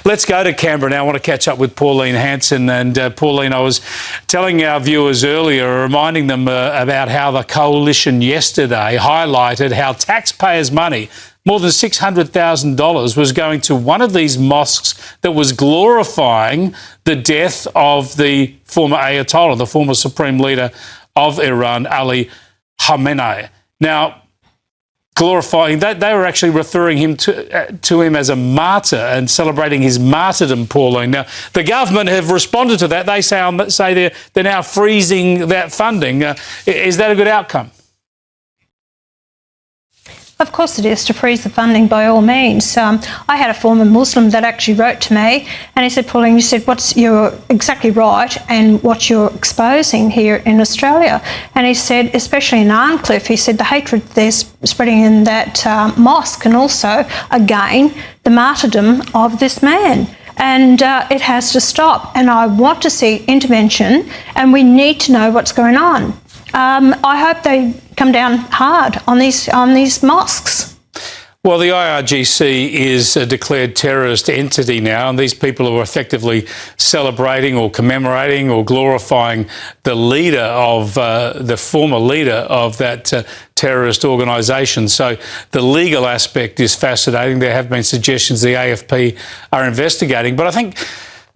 Let's go to Canberra now. I want to catch up with Pauline Hanson. And Pauline, I was telling our viewers earlier, reminding them about how the coalition yesterday highlighted how taxpayers' money, more than $600,000, was going to one of these mosques that was glorifying the death of the former Ayatollah, the former supreme leader of Iran, Ali Khamenei. Now, glorifying that, they were actually referring him to him as a martyr and celebrating his martyrdom, Pauline. Now, the government have responded to that. They say they're now freezing that funding. Is that a good outcome? Of course it is, to freeze the funding by all means. I had a former Muslim that actually wrote to me and he said, Pauline, you said, you're exactly right and what you're exposing here in Australia. And he said, especially in Arncliffe, he said the hatred they're spreading in that mosque and also, again, the martyrdom of this man. And it has to stop. And I want to see intervention and we need to know what's going on. I hope they come down hard on these mosques. Well, the IRGC is a declared terrorist entity now, and these people are effectively celebrating or commemorating or glorifying the leader of the former leader of that terrorist organisation. So the legal aspect is fascinating. There have been suggestions the AFP are investigating, but I think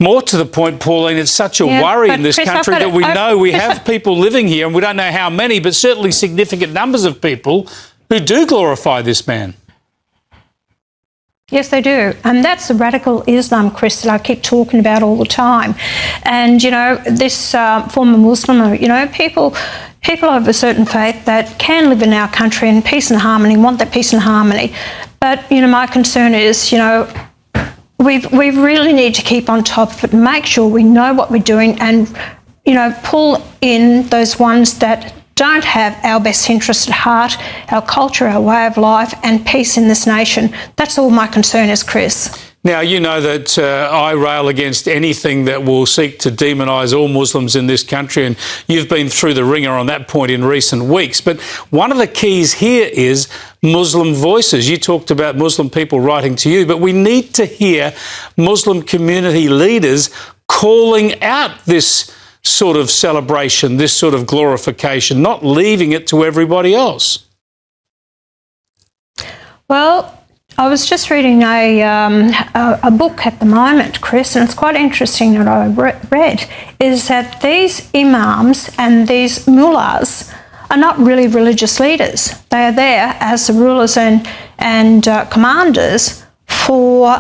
more to the point, Pauline, it's such a worry in this country that we know we have people living here, and we don't know how many, but certainly significant numbers of people who do glorify this man. Yes, they do. And that's the radical Islam, Chris, that I keep talking about all the time. And, you know, this former Muslim, you know, people of a certain faith that can live in our country in peace and harmony, want that peace and harmony. But, you know, my concern is, you know, we really need to keep on top of it and make sure we know what we're doing and, you know, pull in those ones that don't have our best interests at heart, our culture, our way of life and peace in this nation. That's all my concern is, Chris. Now, you know that I rail against anything that will seek to demonise all Muslims in this country, and you've been through the ringer on that point in recent weeks. But one of the keys here is Muslim voices. You talked about Muslim people writing to you, but we need to hear Muslim community leaders calling out this sort of celebration, this sort of glorification, not leaving it to everybody else. Well, I was just reading a book at the moment, Chris, and it's quite interesting that I read, is that these imams and these mullahs are not really religious leaders. They are there as the rulers and commanders for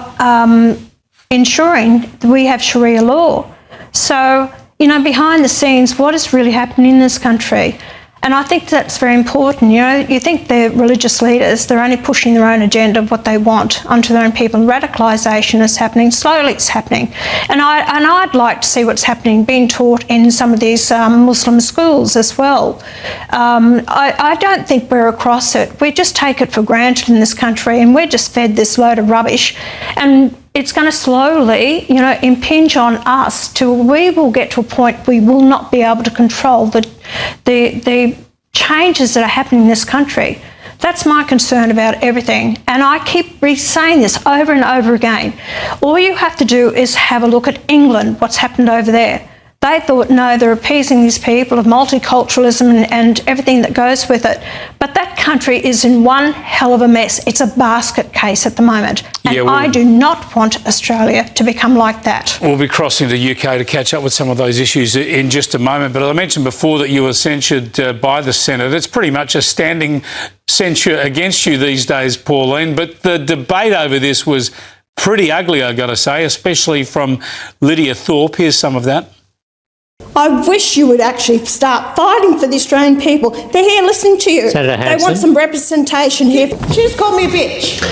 ensuring that we have Sharia law. So, you know, behind the scenes, what is really happening in this country? And I think that's very important. You know, you think they're religious leaders, they're only pushing their own agenda of what they want onto their own people. Radicalisation is happening, slowly it's happening. And I'd like to see what's happening, being taught in some of these Muslim schools as well. I don't think we're across it. We just take it for granted in this country and we're just fed this load of rubbish. And it's going to slowly, you know, impinge on us till we will get to a point we will not be able to control the changes that are happening in this country. That's my concern about everything. And I keep saying this over and over again. All you have to do is have a look at England, what's happened over there. They thought, no, they're appeasing these people of multiculturalism and everything that goes with it. But that country is in one hell of a mess. It's a basket case at the moment. And I do not want Australia to become like that. We'll be crossing to the UK to catch up with some of those issues in just a moment. But I mentioned before that you were censured by the Senate. It's pretty much a standing censure against you these days, Pauline. But the debate over this was pretty ugly, I've got to say, especially from Lydia Thorpe. Here's some of that. I wish you would actually start fighting for the Australian people. They're here listening to you. Senator Hanson. They want some representation here. She just called me a bitch.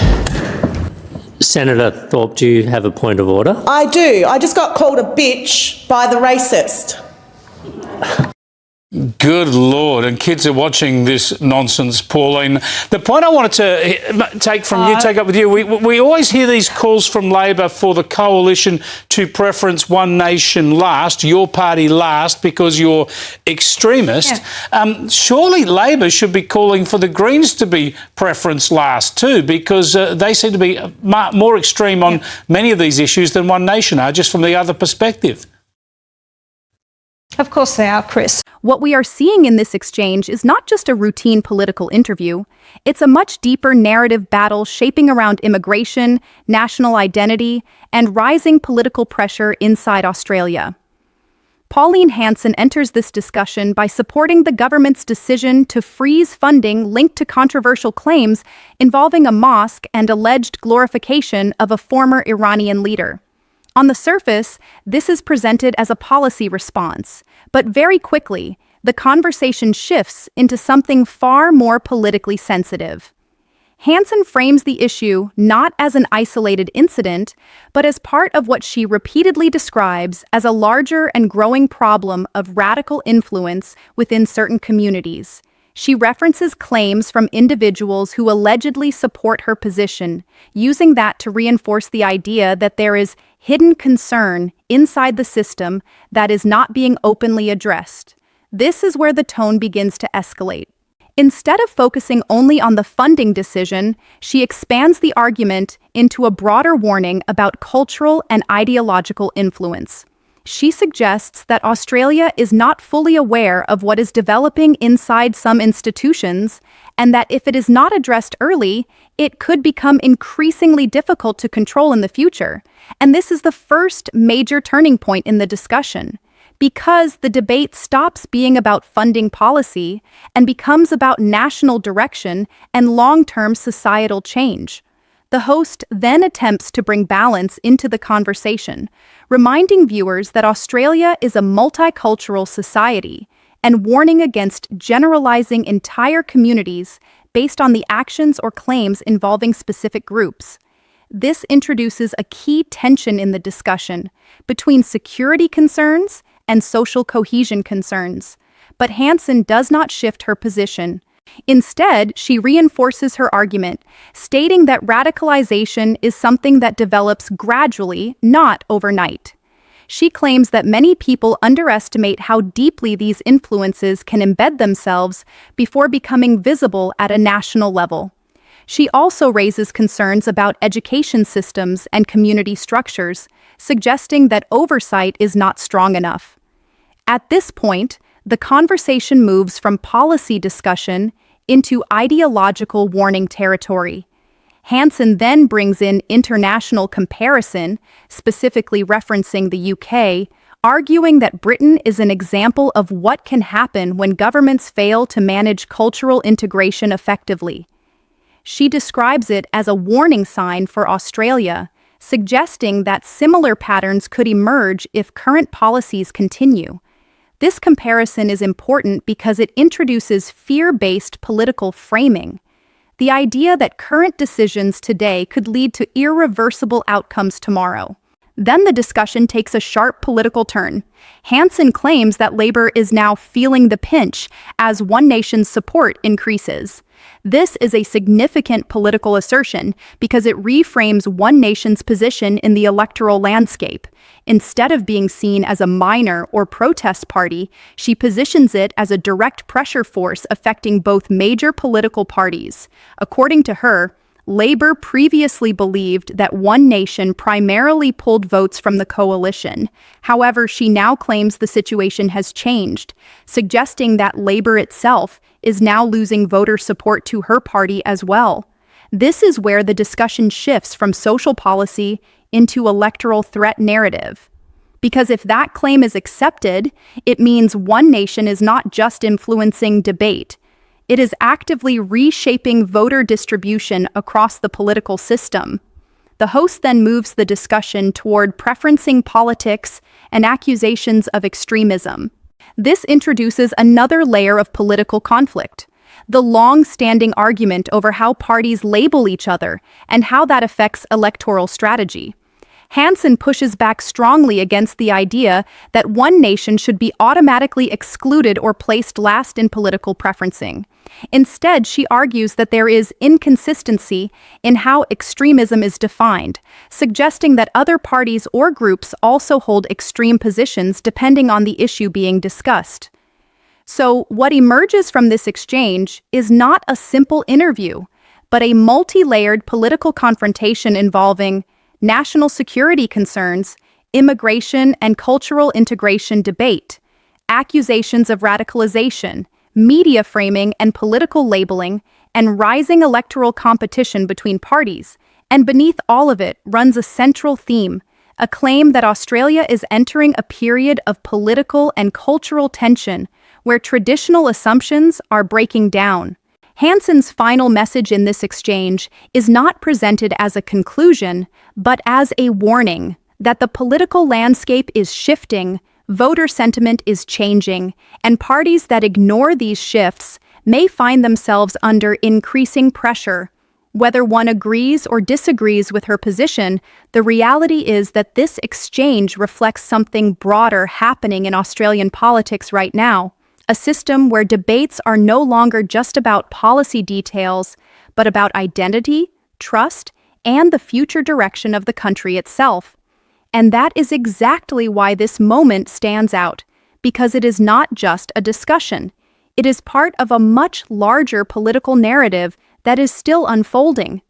Senator Thorpe, do you have a point of order? I do. I just got called a bitch by the racist. Good Lord. And kids are watching this nonsense, Pauline. The point I wanted to take up with you, we always hear these calls from Labor for the coalition to preference one nation last, your party last, because you're extremist. Yeah. Surely Labor should be calling for the Greens to be preference last too, because they seem to be more extreme on many of these issues than One Nation are, just from the other perspective. Of course they are, Chris. What we are seeing in this exchange is not just a routine political interview. It's a much deeper narrative battle shaping around immigration, national identity, and rising political pressure inside Australia. Pauline Hanson enters this discussion by supporting the government's decision to freeze funding linked to controversial claims involving a mosque and alleged glorification of a former Iranian leader. On the surface, this is presented as a policy response, but very quickly, the conversation shifts into something far more politically sensitive. Hanson frames the issue not as an isolated incident, but as part of what she repeatedly describes as a larger and growing problem of radical influence within certain communities. She references claims from individuals who allegedly support her position, using that to reinforce the idea that there is hidden concern inside the system that is not being openly addressed. This is where the tone begins to escalate. Instead of focusing only on the funding decision, she expands the argument into a broader warning about cultural and ideological influence. She suggests that Australia is not fully aware of what is developing inside some institutions, and that if it is not addressed early, it could become increasingly difficult to control in the future. And this is the first major turning point in the discussion, because the debate stops being about funding policy and becomes about national direction and long-term societal change. The host then attempts to bring balance into the conversation, reminding viewers that Australia is a multicultural society and warning against generalizing entire communities based on the actions or claims involving specific groups. This introduces a key tension in the discussion between security concerns and social cohesion concerns. But Hanson does not shift her position. Instead, she reinforces her argument, stating that radicalization is something that develops gradually, not overnight. She claims that many people underestimate how deeply these influences can embed themselves before becoming visible at a national level. She also raises concerns about education systems and community structures, suggesting that oversight is not strong enough. At this point, the conversation moves from policy discussion into ideological warning territory. Hanson then brings in international comparison, specifically referencing the UK, arguing that Britain is an example of what can happen when governments fail to manage cultural integration effectively. She describes it as a warning sign for Australia, suggesting that similar patterns could emerge if current policies continue. This comparison is important because it introduces fear-based political framing. The idea that current decisions today could lead to irreversible outcomes tomorrow. Then the discussion takes a sharp political turn. Hanson claims that Labor is now feeling the pinch as One Nation's support increases. This is a significant political assertion because it reframes One Nation's position in the electoral landscape. Instead of being seen as a minor or protest party, she positions it as a direct pressure force affecting both major political parties. According to her, Labor previously believed that One Nation primarily pulled votes from the coalition. However, she now claims the situation has changed, suggesting that Labor itself is now losing voter support to her party as well. This is where the discussion shifts from social policy into electoral threat narrative. Because if that claim is accepted, it means One Nation is not just influencing debate. It is actively reshaping voter distribution across the political system. The host then moves the discussion toward preferencing politics and accusations of extremism. This introduces another layer of political conflict, the long-standing argument over how parties label each other and how that affects electoral strategy. Hanson pushes back strongly against the idea that one nation should be automatically excluded or placed last in political preferencing. Instead, she argues that there is inconsistency in how extremism is defined, suggesting that other parties or groups also hold extreme positions depending on the issue being discussed. So, what emerges from this exchange is not a simple interview, but a multi-layered political confrontation involving national security concerns, immigration and cultural integration debate, accusations of radicalization, media framing and political labeling, and rising electoral competition between parties. And beneath all of it runs a central theme, a claim that Australia is entering a period of political and cultural tension where traditional assumptions are breaking down. Hanson's final message in this exchange is not presented as a conclusion, but as a warning that the political landscape is shifting, voter sentiment is changing, and parties that ignore these shifts may find themselves under increasing pressure. Whether one agrees or disagrees with her position, the reality is that this exchange reflects something broader happening in Australian politics right now. A system where debates are no longer just about policy details, but about identity, trust, and the future direction of the country itself. And that is exactly why this moment stands out, because it is not just a discussion. It is part of a much larger political narrative that is still unfolding.